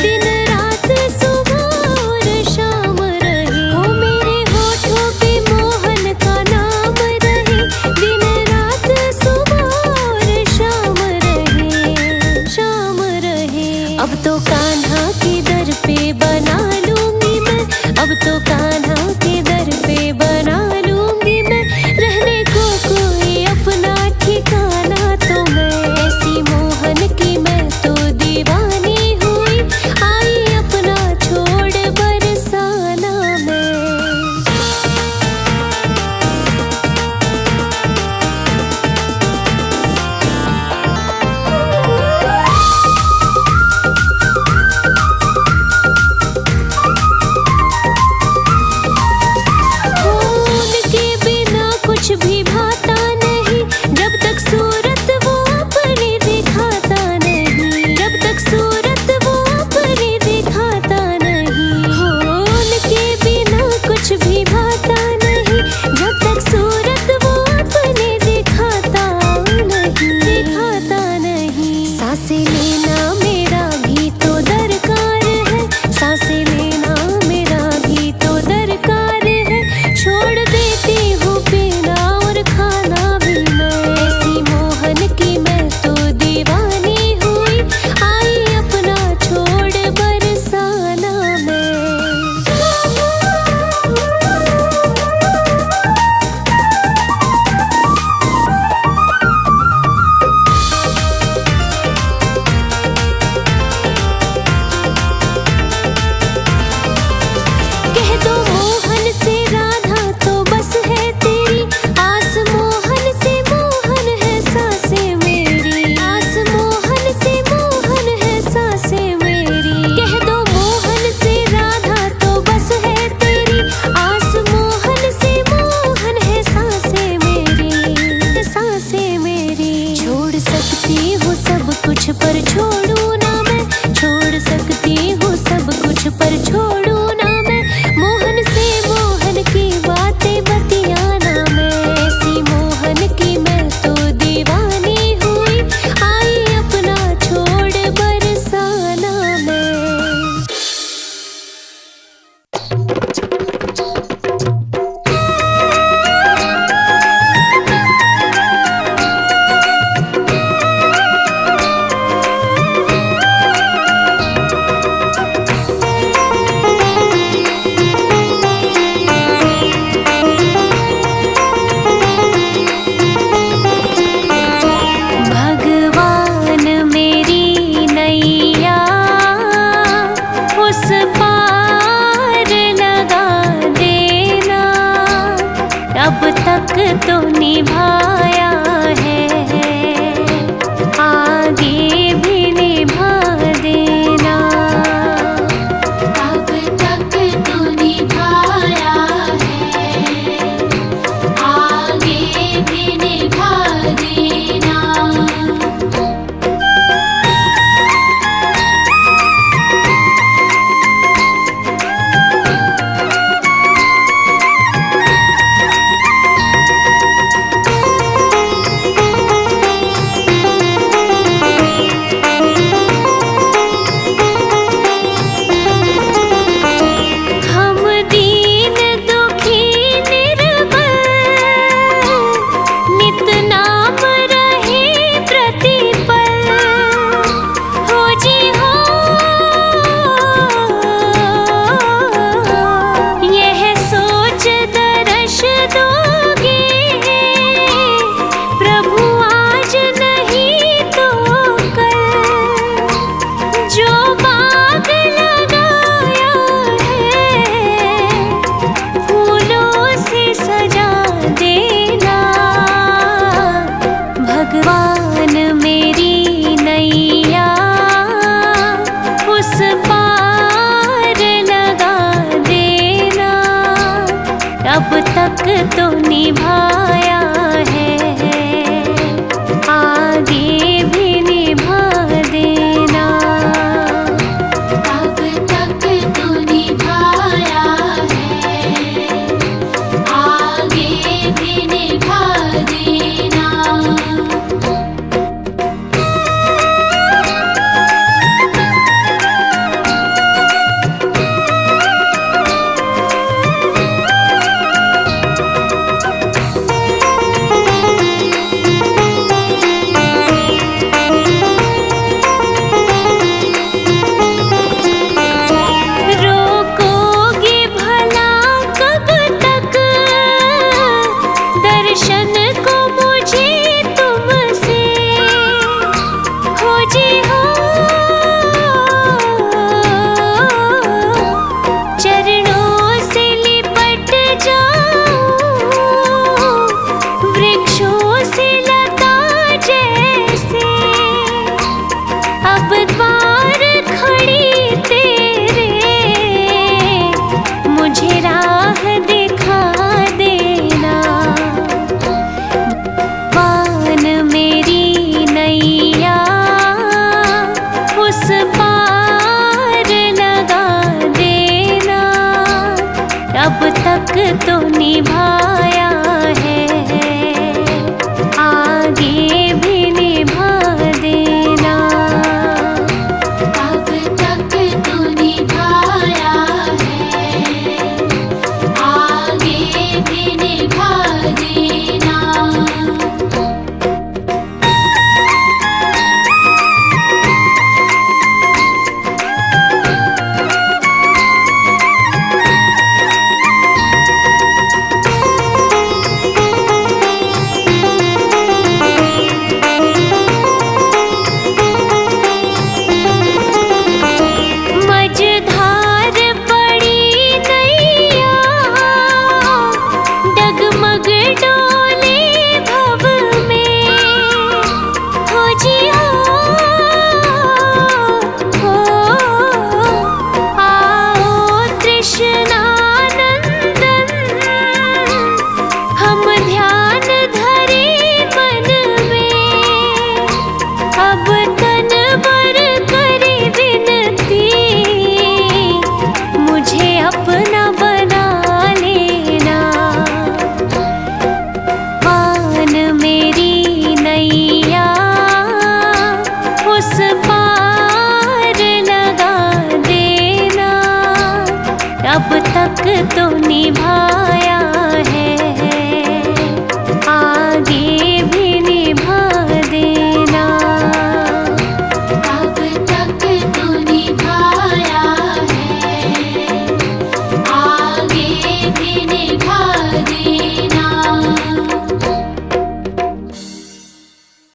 A: दिन रात सुबह और शाम रहे हो मेरे होठों पे मोहन का नाम रहे दिन रात सुबह और शाम रहे अब तो कान्हा के दर पे बना लूंगी मैं अब तो कान्हा के दर पे बना लूंगी मैं रहने को कोई अपना ठिकाना तो मैं ऐसी मोहन की मैं तो दीवानी हुई आई अपना छोड़ बरसाना मैं की मैं तो दीवानी हूँ। हक तो निभाया।